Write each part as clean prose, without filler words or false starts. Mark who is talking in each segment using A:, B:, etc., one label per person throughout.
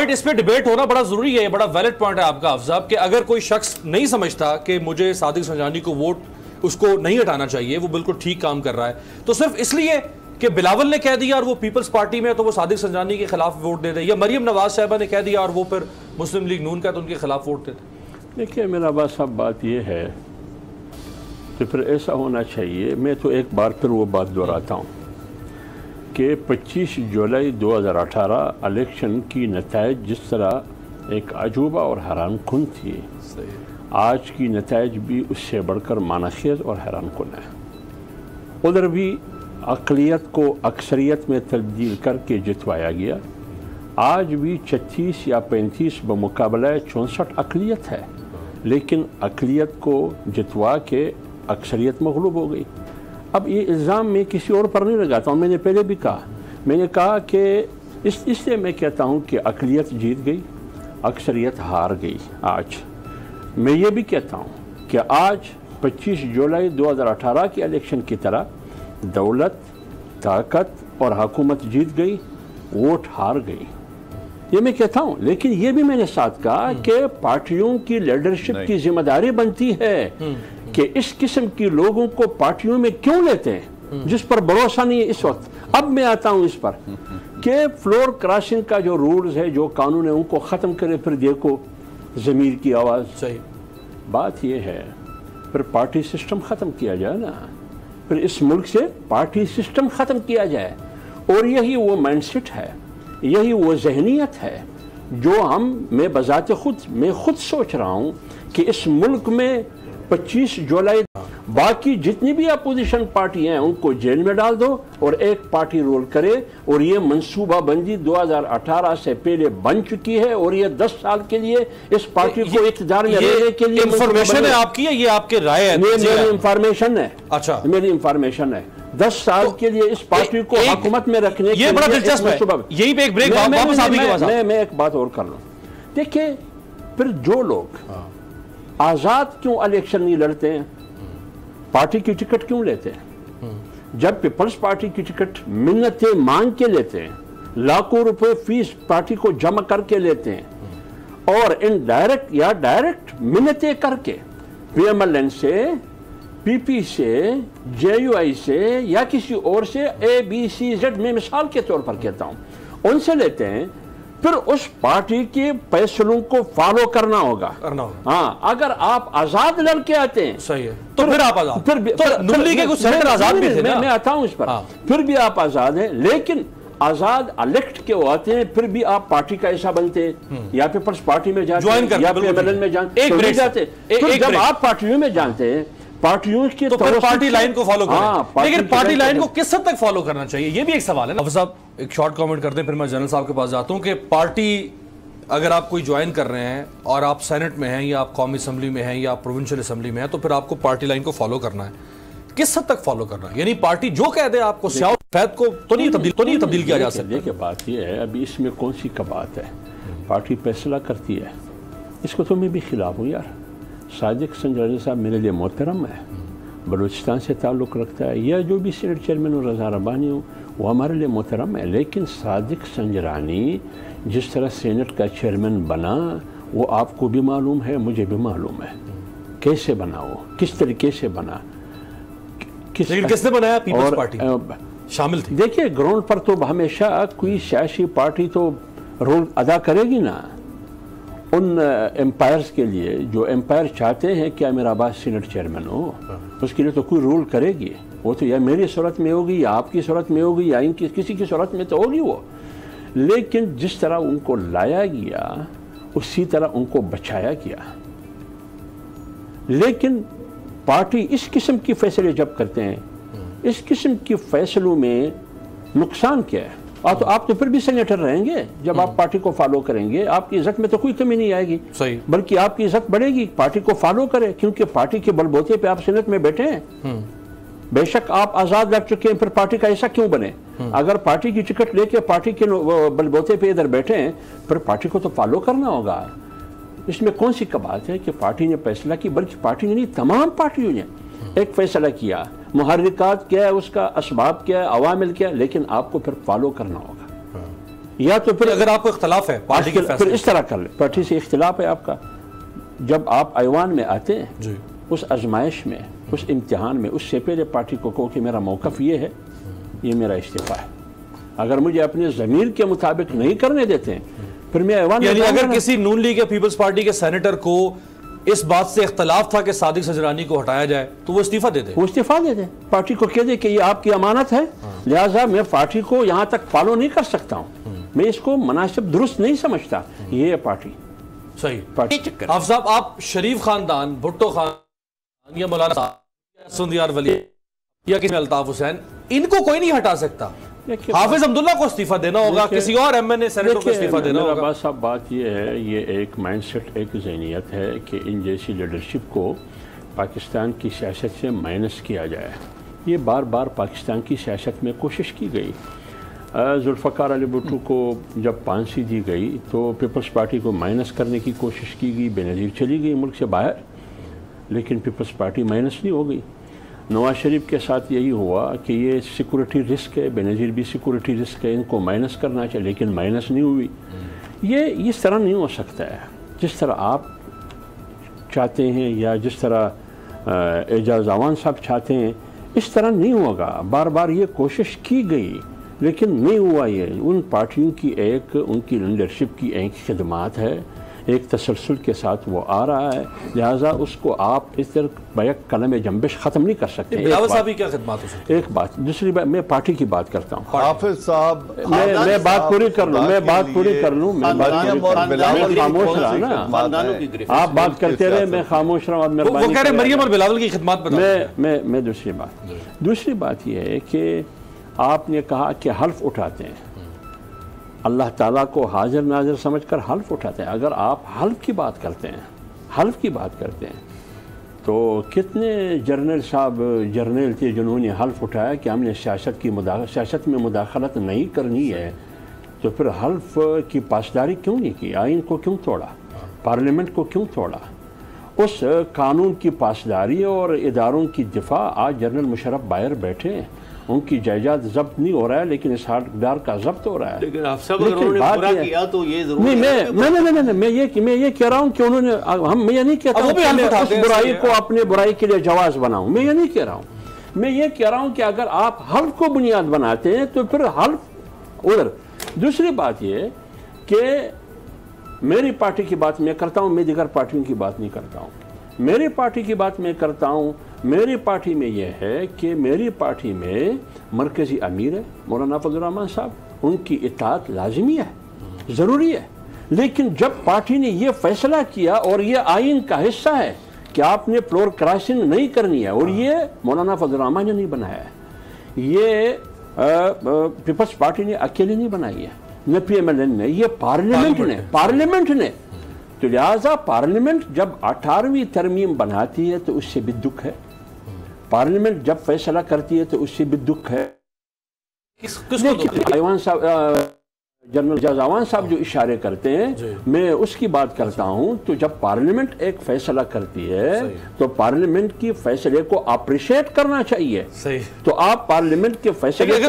A: اس پہ ڈیبیٹ ہونا بڑا ضروری ہے، بڑا ویلڈ پوائنٹ ہے آپ کا حافظ صاحب، کہ اگر کوئی شخص نہیں سمجھتا کہ مجھے صادق سنجانی کو ووٹ اس کو نہیں ہٹانا چاہیے، وہ بالکل ٹھیک کام کر رہا ہے، تو صرف اس لیے کہ بلاول نے کہہ دیا اور وہ پیپلز پارٹی میں ہے تو وہ صادق سنجانی کے خلاف ووٹ دے دے، یا مریم نواز صاحبہ نے کہہ دیا اور وہ پھر مسلم لیگ نون کا تو ان کے خلاف ووٹ دے دے؟
B: دیکھیے میرا عباس صاحب، بات یہ ہے کہ پھر ایسا ہونا چاہیے، میں تو ایک بار پھر وہ بات دہراتا ہوں کہ 25 جولائی 2018 الیکشن کی نتائج جس طرح ایک عجوبہ اور حیران کن تھی، آج کی نتائج بھی اس سے بڑھ کر معنی خیز اور حیران کن ہے۔ ادھر بھی اقلیت کو اکثریت میں تبدیل کر کے جتوایا گیا، آج بھی 36 یا 35 بمقابلہ 64 اقلیت ہے، لیکن اقلیت کو جتوا کے اکثریت مغلوب ہو گئی۔ اب یہ الزام میں کسی اور پر نہیں لگاتا ہوں، میں نے پہلے بھی کہا، میں نے کہا کہ اس سے میں کہتا ہوں کہ اقلیت جیت گئی، اکثریت ہار گئی۔ آج میں یہ بھی کہتا ہوں کہ آج 25 جولائی 2018 کے الیکشن کی طرح دولت، طاقت اور حکومت جیت گئی، ووٹ ہار گئی، یہ میں کہتا ہوں۔ لیکن یہ بھی میں نے ساتھ کہا کہ پارٹیوں کی لیڈرشپ کی ذمہ داری بنتی ہے کہ اس قسم کی لوگوں کو پارٹیوں میں کیوں لیتے ہیں جس پر بھروسہ نہیں ہے اس وقت۔ اب میں آتا ہوں اس پر کہ فلور کراسنگ کا جو رولز ہے، جو قانون ہے، ان کو ختم کرے، پھر دیکھو ضمیر کی آواز۔ صحیح بات یہ ہے، پھر پارٹی سسٹم ختم کیا جائے نا، پھر اس ملک سے پارٹی سسٹم ختم کیا جائے، اور یہی وہ مائنڈ سیٹ ہے، یہی وہ ذہنیت ہے جو میں بذات خود سوچ رہا ہوں کہ اس ملک میں 25 جولائی باقی جتنی بھی اپوزیشن پارٹی ہیں ان کو جیل میں ڈال دو اور ایک پارٹی رول کرے، اور یہ منصوبہ بندی 2018 سے پہلے بن چکی ہے، اور یہ 10 سال کے لیے اس پارٹی کو اقتدار میں رہنے کے لیے
A: انفارمیشن ہے آپ کی، یہ آپ کے رائے ہے؟
B: میری انفارمیشن ہے،
A: اچھا
B: میری انفارمیشن ہے، 10 سال کے لیے اس پارٹی کو حکومت میں رکھنے کے لیے۔
A: یہ بڑا دلچسپ ہے، یہی پہ ایک بریک واپس آپ ہی کے پاس۔
B: میں ایک بات اور کر لوں، دیکھیں پھر جو لوگ آزاد کیوں الیکشن نہیں لڑتے ہیں، پارٹی کی ٹکٹ کیوں لیتے ہیں؟ جب پیپلز پارٹی کی ٹکٹ منتیں مانگ کے لیتے ہیں، لاکھوں روپے فیس پارٹی کو جمع کر کے لیتے ہیں، اور انڈائریکٹ یا ڈائریکٹ منتیں کر کے پی ایم ایل این سے، پی پی سے، جے یو آئی سے یا کسی اور سے، اے بی سی زیڈ، میں مثال کے طور پر کہتا ہوں، ان سے لیتے ہیں، پھر اس پارٹی کے فیصلوں کو فالو کرنا ہوگا۔ ہاں، اگر آپ آزاد لڑ کے آتے ہیں،
A: صحیح ہے، تو پھر آپ آزاد،
B: میں آتا ہوں اس پر، پھر بھی آپ آزاد ہیں، لیکن آزاد الیکٹ کے آتے ہیں، پھر بھی آپ پارٹی کا ایسا بنتے ہیں، یا پیپلز پارٹی میں جاتے ہیں یا پی ایم ایل این میں جاتے ہیں۔ جب آپ پارٹیوں میں جانتے ہیں، پارٹیوں کی
A: تو پھر پارٹی لائن کو فالو کریں، لیکن پارٹی لائن کو کس حد تک فالو کرنا چاہیے، یہ بھی ایک سوال ہے نا۔ حافظ صاحب ایک شارٹ کامنٹ کرتے ہیں، پھر میں جنرل صاحب کے پاس جاتا ہوں، کہ پارٹی اگر آپ کوئی جوائن کر رہے ہیں اور آپ سینٹ میں ہیں یا آپ قومی اسمبلی میں ہیں یا آپ پروونشل اسمبلی میں ہیں، تو پھر آپ کو پارٹی لائن کو فالو کرنا ہے، کس حد تک فالو کرنا ہے؟ یعنی پارٹی جو کہہ دے آپ کو، سیاہ و سفید کو تو نہیں تبدیل کیا جا سکتا۔
B: دیکھیں بات یہ ہے، ابھی اس میں کون سی بات ہے، پارٹی فیصلہ کرتی ہے، اس کو تو میں بھی خلاف ہوں یار۔ صادق سنجانی صاحب میرے لیے محترم ہے، بلوچستان سے تعلق رکھتا ہے، یا جو بھی سینٹ چیئرمین اور رضا ربانی ہوں، وہ ہمارے لیے محترم ہے، لیکن صادق سنجرانی جس طرح سینٹ کا چیئرمین بنا، وہ آپ کو بھی معلوم ہے، مجھے بھی معلوم ہے کیسے بنا، وہ کس طریقے سے بنا،
A: کس نے بنایا؟ پیپلز پارٹی شامل تھی۔
B: دیکھیے گراؤنڈ پر تو ہمیشہ کوئی سیاسی پارٹی تو رول ادا کرے گی نا ان امپائرز کے لیے، جو امپائر چاہتے ہیں کہ امیر عباس سینٹ چیئرمین ہو، اس کے لیے تو کوئی رول کرے گی، وہ تو یا میری صورت میں ہوگی یا آپ کی صورت میں ہوگی یا ان کی کسی کی صورت میں تو ہوگی وہ، لیکن جس طرح ان کو لایا گیا اسی طرح ان کو بچایا گیا۔ لیکن پارٹی اس قسم کی فیصلے جب کرتے ہیں، اس قسم کی فیصلوں میں نقصان کیا ہے؟ آپ تو پھر بھی سینیٹر رہیں گے جب آپ پارٹی کو فالو کریں گے، آپ کی عزت میں تو کوئی کمی نہیں آئے گی، بلکہ آپ کی عزت بڑھے گی، پارٹی کو فالو کرے، کیونکہ پارٹی کے بل بوتے پہ آپ سینٹ میں بیٹھے ہیں۔ بے شک آپ آزاد لڑ چکے ہیں، پھر پارٹی کا ایسا کیوں بنے؟ اگر پارٹی کی ٹکٹ لے کے پارٹی کے بل بوتے پہ ادھر بیٹھے ہیں، پھر پارٹی کو تو فالو کرنا ہوگا۔ اس میں کون سی بات ہے کہ پارٹی نے فیصلہ کی، بلکہ پارٹی نے نہیں، تمام پارٹیوں نے ایک فیصلہ کیا، محرکات کیا ہے، اس کا اسباب کیا ہے، عوامل کیا ہے، لیکن آپ کو پھر فالو کرنا ہوگا۔ یا تو پھر
A: اگر آپ کو اختلاف ہے پارٹی کے
B: پھر اس طرح کر لیں، پارٹی سے اختلاف ہے آپ کا، جب آپ ایوان میں آتے ہیں اس آزمائش میں، اس امتحان میں، اس سے پہلے پارٹی کو کہو کہ میرا موقف یہ ہے، یہ میرا استعفیٰ ہے. اگر مجھے اپنے ضمیر کے مطابق نہیں کرنے دیتے ہیں پھر میں ایوان میں،
A: یعنی اگر کسی نون لیگ یا پیپلز پارٹی کے سینیٹر کو اس بات سے اختلاف تھا کہ صادق سجرانی کو ہٹایا جائے تو وہ استعفیٰ دے دے،
B: وہ استعفیٰ دے دیں، پارٹی کو کہہ دے کہ یہ آپ کی امانت ہے، لہٰذا میں پارٹی کو یہاں تک فالو نہیں کر سکتا ہوں، میں اس کو مناسب درست نہیں سمجھتا، یہ ہے پارٹی.
A: صحیح. حافظ صاحب، آپ شریف خاندان، بھٹو خاندان یا مولانا صاحب، اسفندیار ولی یا کسی الطاف حسین، ان کو کوئی نہیں ہٹا سکتا. حافظ عبداللہ کو استعفیٰ دینا ہوگا، کسی اور ایم این اے سینیٹر کو استعفیٰ دینا ہوگا.
B: بات صاحب بات یہ ہے، یہ ایک مائنڈ سیٹ، ایک ذہنیت ہے کہ ان جیسی لیڈرشپ کو پاکستان کی سیاست سے مائنس کیا جائے. یہ بار بار پاکستان کی سیاست میں کوشش کی گئی. ذوالفقار علی بھٹو کو جب پھانسی دی گئی تو پیپلز پارٹی کو مائنس کرنے کی کوشش کی گئی، بے نظیر چلی گئی ملک سے باہر، لیکن پیپلز پارٹی مائنس نہیں ہو گئی. نواز شریف کے ساتھ یہی ہوا کہ یہ سیکورٹی رسک ہے، بے نظیر بھی سیکورٹی رسک ہے، ان کو مائنس کرنا چاہیے، لیکن مائنس نہیں ہوئی. یہ اس طرح نہیں ہو سکتا ہے جس طرح آپ چاہتے ہیں یا جس طرح اعجاز اعوان صاحب چاہتے ہیں، اس طرح نہیں ہوگا. بار بار یہ کوشش کی گئی لیکن نہیں ہوا. یہ ان پارٹیوں کی ان کی لیڈرشپ کی ایک خدمات ہے، ایک تسلسل کے ساتھ وہ آ رہا ہے، لہٰذا اس کو آپ اس طرح بیک قلم جنبش ختم نہیں کر سکتے.
A: بلاول صاحب کی کیا خدمات ہو سکتی ہے؟
B: ایک بات. دوسری بات، میں پارٹی کی بات کرتا ہوں.
C: حافظ صاحب،
B: میں بات پوری کر لوں، میں خاموش رہا نا، آپ بات کرتے رہے، میں خاموش رہا.
A: وہ کہہ رہے مریم اور بلاول کی خدمات بتائیں.
B: میں دوسری بات یہ ہے کہ آپ نے کہا کہ حلف اٹھاتے ہیں، اللہ تعالیٰ کو حاضر ناظر سمجھ کر حلف اٹھاتے ہیں. اگر آپ حلف کی بات کرتے ہیں تو کتنے جرنیل تھے جنہوں نے حلف اٹھایا کہ ہم نے سیاست میں مداخلت نہیں کرنی ہے، تو پھر حلف کی پاسداری کیوں نہیں کی؟ آئین کو کیوں توڑا؟ پارلیمنٹ کو کیوں توڑا؟ اس قانون کی پاسداری اور اداروں کی دفاع آج جنرل مشرف باہر بیٹھے ہیں، ان کی جائیداد ضبط نہیں ہو رہا ہے لیکن اس حقدار کا ضبط ہو رہا ہے.
D: لیکن آپ سب اگر انہوں نے پورا کیا تو یہ ضرور
B: نہیں، میں یہ کہہ رہا ہوں کہ انہوں نے، میں یہ نہیں کہتا ہوں کہ میں اس برائی کو اپنے برائی کے لیے جواز بناؤں، میں یہ نہیں کہہ رہا ہوں. میں یہ کہہ رہا ہوں کہ اگر آپ حلف کو بنیاد بناتے ہیں تو پھر حلف ادھر. دوسری بات یہ کہ میری پارٹی کی بات میں کرتا ہوں، میں دیگر پارٹیوں کی بات نہیں کرتا ہوں. میری پارٹی کی بات میں کرتا ہوں. میری پارٹی میں یہ ہے کہ میری پارٹی میں مرکزی امیر ہے مولانا فضل الرحمان صاحب، ان کی اطاعت لازمی ہے، ضروری ہے. لیکن جب پارٹی نے یہ فیصلہ کیا اور یہ آئین کا حصہ ہے کہ آپ نے فلور کراسنگ نہیں کرنی ہے، اور یہ مولانا فضل الرحمان نے نہیں بنایا ہے، یہ پیپلز پارٹی نے اکیلے نہیں بنائی ہے، نہ پی ایم ایل این نے، یہ پارلیمنٹ نے. تو لہٰذا پارلیمنٹ جب 18ویں ترمیم بناتی ہے تو اس سے بھی دکھ ہے، پارلیمنٹ جب فیصلہ کرتی ہے تو اس سے بھی دکھ ہے. ایوان صاحب، جنرل اعجاز اعوان صاحب جو اشارے کرتے ہیں، میں اس کی بات کرتا ہوں. تو جب پارلیمنٹ ایک فیصلہ کرتی ہے تو پارلیمنٹ کی فیصلے کو اپریشیٹ کرنا چاہیے. تو آپ پارلیمنٹ کے فیصلے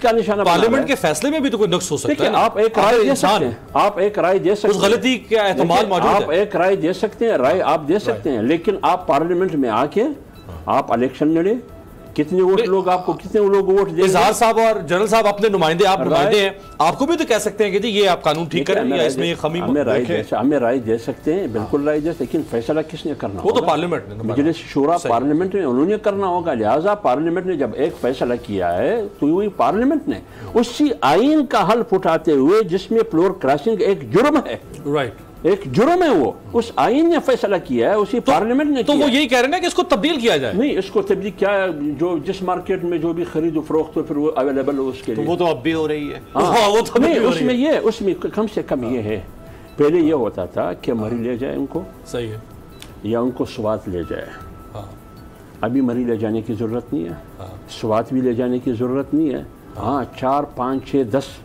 B: کا نشانہ،
A: پارلیمنٹ کے فیصلے میں بھی تو کوئی نقص ہو سکتا ہے.
B: آپ ایک رائے دے سکتے ہیں، آپ ایک رائے دے سکتے ہیں،
A: غلطی کا احتمال موجود ہے،
B: آپ ایک رائے دے سکتے ہیں، رائے آپ دے سکتے ہیں، لیکن آپ پارلیمنٹ میں آ کے آپ الیکشن لڑے، کتنے ووٹ لوگ آپ کو، کتنے لوگ ووٹ دیں گے؟
A: اظہار صاحب اور جنرل صاحب اپنے نمائندے، آپ نمائندے ہیں، آپ کو بھی تو کہہ سکتے ہیں کہ یہ آپ قانون ٹھیک کریں یا اس میں یہ خمی.
B: ہمیں رائے دے سکتے ہیں، بالکل رائے دے سکتے ہیں، لیکن فیصلہ کس نے کرنا؟
A: وہ تو پارلیمنٹ نے،
B: مجلس شورا پارلیمنٹ نے، انہوں نے کرنا ہوگا. لہٰذا پارلیمنٹ نے جب ایک فیصلہ کیا ہے تو وہی پارلیمنٹ نے اسی آئین کا حلف اٹھاتے ہوئے، جس میں فلور کراسنگ ایک جرم ہے، ایک جرم ہے، وہ اس آئین نے فیصلہ کیا ہے، اسی پارلیمنٹ نے کیا.
A: تو وہ یہی کہہ رہے ہیں کہ اس کو تبدیل کیا جائے.
B: نہیں، اس کو تبدیل کیا، جو جس مارکیٹ میں جو بھی خرید و فروخت ہو پھر وہ اویلیبل ہو اس کے لیے،
D: وہ تو اب بھی ہو رہی ہے.
B: نہیں، اس میں کم سے کم یہ ہے، پہلے یہ ہوتا تھا کہ مری لے جائے ان کو،
A: صحیح ہے،
B: یا ان کو سوات لے جائے. ابھی مری لے جانے کی ضرورت نہیں ہے، سوات بھی لے جانے کی ضرورت نہیں ہے. 4 5 6 10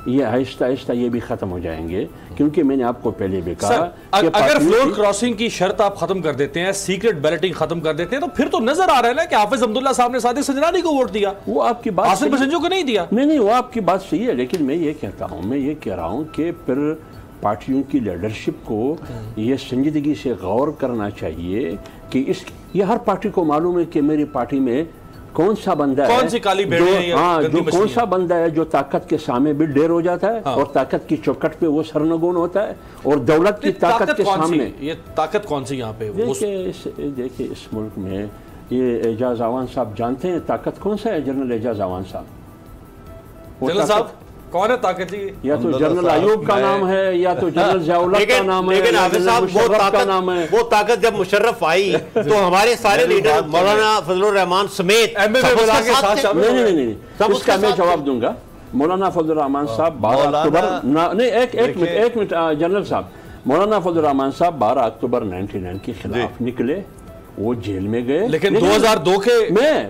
B: یہ آہستہ آہستہ یہ بھی ختم ہو جائیں گے، کیونکہ میں نے آپ کو پہلے بھی کہا کہ
A: اگر فلور کراسنگ کی شرط آپ ختم کر دیتے ہیں، سیکرٹ بیلٹنگ ختم کر دیتے ہیں، تو پھر تو نظر آ رہا ہے نا کہ حافظ عبداللہ صاحب نے صادق سنجرانی کو ووٹ دیا،
B: وہ آپ کی بات
A: آصف بسنجو کو نہیں دیا۔
B: نہیں وہ آپ کی بات صحیح ہے، لیکن میں یہ کہتا ہوں، میں یہ کہہ رہا ہوں کہ پھر پارٹیوں کی لیڈرشپ کو یہ سنجیدگی سے غور کرنا چاہیے کہ یہ ہر پارٹی کو معلوم ہے کہ میری پارٹی میں کون سا بندہ ہے،
A: کون سی کالی بھیڑ ہے،
B: جو کون سا بندہ ہے جو طاقت کے سامنے بھی ڈیر ہو جاتا ہے اور طاقت کی چوکٹ پہ وہ سرنگون ہوتا ہے، اور دولت کی طاقت کے سامنے
A: یہ طاقت کون سی یہاں پہ؟
B: دیکھیں اس ملک میں یہ اعجاز اعوان صاحب جانتے ہیں طاقت کون سا ہے؟ جنرل اعجاز اعوان صاحب،
A: جنرل صاحب کون ہے طاقت؟
B: یا تو جنرل ایوب کا نام ہے یا تو جنرل ضیاء الحق کا نام ہے،
D: لیکن حافظ صاحب وہ طاقت جب مشرف آئی تو ہمارے سارے لیڈر مولانا فضل الرحمان سمیت
B: نہیں اس کا میں جواب دوں گا۔ مولانا فضل الرحمان صاحب 12 اکتوبر نہیں ایک منٹ جنرل صاحب، مولانا فضل الرحمان صاحب 12 اکتوبر 99 کے خلاف نکلے، وہ جیل میں گئے،
A: لیکن 2002 کے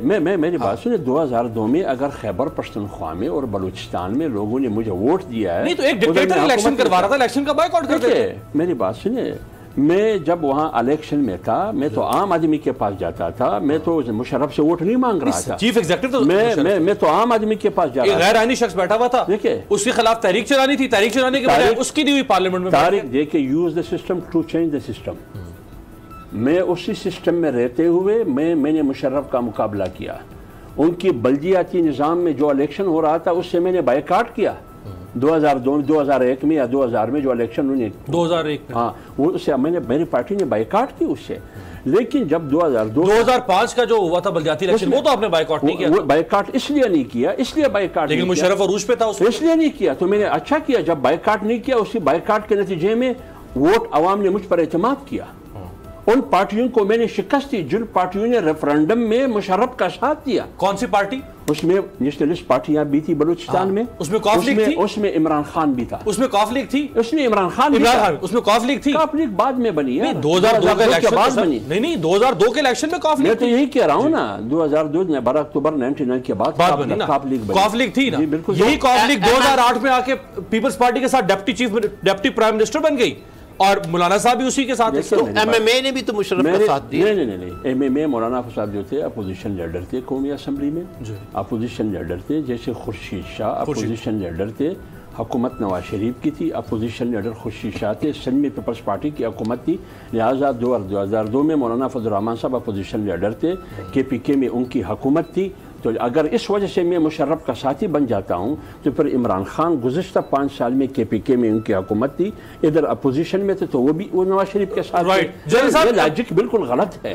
B: میں میری بات سنیں، 2002 میں اگر خیبر پختونخوا میں اور بلوچستان میں لوگوں نے مجھے ووٹ دیا ہے،
A: نہیں تو ایک ڈکٹیٹر الیکشن کروا رہا تھا، الیکشن کا بائیکاٹ کر دیتے۔
B: میری بات سنیں، میں جب وہاں الیکشن میں تھا میں تو عام آدمی کے پاس جاتا تھا، میں تو مشرف سے ووٹ نہیں مانگ رہا تھا،
A: چیف ایگزیکٹو
B: میں تو عام آدمی کے پاس جاتا تھا،
A: غیر آئینی شخص بیٹھا ہوا تھا، اس کے خلاف تحریک چلانی تھی، تحریک چلانے کے بجائے اس کی نہیں ہوئی پارلیمنٹ میں۔
B: تاریخ دیکھیں، use the system to change the system. میں اسی سسٹم میں رہتے ہوئے میں نے مشرف کا مقابلہ کیا، ان کی بلدیاتی نظام میں جو الیکشن ہو رہا تھا اس سے میں نے بائیکاٹ کیا، 2001 میں یا 2000 میں جو الیکشن انہوں نے
A: 2001
B: ہاں وہ اس سے میری پارٹی نے بائیکاٹ کی اس سے۔ لیکن جب
A: 2005 کا جو ہوا تھا بلدیاتی الیکشن، وہ تو آپ نے بائیکاٹ نہیں کیا،
B: بائیکاٹ اس لیے نہیں کیا، اس لیے بائیکاٹ،
A: لیکن مشرف عروج پہ تھا
B: اس لیے نہیں کیا، تو میں نے اچھا کیا جب بائیکاٹ نہیں کیا۔ اسی بائیکاٹ کے نتیجے میں ووٹ عوام نے مجھ پر اعتماد کیا، ان پارٹیوں کو میں نے شکست دی جن پارٹیوں نے ریفرنڈم میں مشرف کا ساتھ دیا۔
A: کون سی پارٹی؟
B: اس میں نیشنلسٹ پارٹیاں بھی تھی بلوچستان میں،
A: اس میں کاف لیگ تھی،
B: اس میں عمران خان بھی تھا،
A: اس میں کاف لیگ تھی،
B: اس میں عمران خان بھی تھا،
A: اس میں کاف لیگ تھی،
B: کاف لیگ بعد میں بنی ہے،
A: 2002 کے الیکشن بنی، نہیں 2002 کے الیکشن میں کاف لیگ،
B: میں تو یہی کہہ رہا ہوں نا، 2002 12 اکتوبر 99 کے بعد
A: کاف لیگ تھی نا، یہی کاف لیگ 2008 میں آ کے پیپلز پارٹی کے ساتھ ڈپٹی پرائم منسٹر بن گئی، اور مولانا صاحب بھی اسی کے ساتھ تھے،
D: ایم ایم اے نے بھی تو مشرف کا ساتھ دیا۔
B: نہیں ایم ایم اے مولانا صاحب جو تھے اپوزیشن لیڈر تھے قومی اسمبلی میں، اپوزیشن لیڈر تھے، جیسے خورشید شاہ اپوزیشن لیڈر تھے، حکومت نواز شریف کی تھی، اپوزیشن لیڈر خورشید شاہ تھے، سندھ میں پیپلز پارٹی کی حکومت تھی، لہٰذا 2002 میں مولانا فضل الرحمان صاحب اپوزیشن لیڈر تھے، کے پی کے میں ان کی حکومت تھی۔ تو اگر اس وجہ سے میں مشرف کا ساتھی بن جاتا ہوں تو پھر عمران خان گزشتہ 5 سال میں کے پی کے میں ان کی حکومت تھی، ادھر اپوزیشن میں تھے تو وہ نواز شریف کے ساتھ، لاجک بالکل غلط ہے۔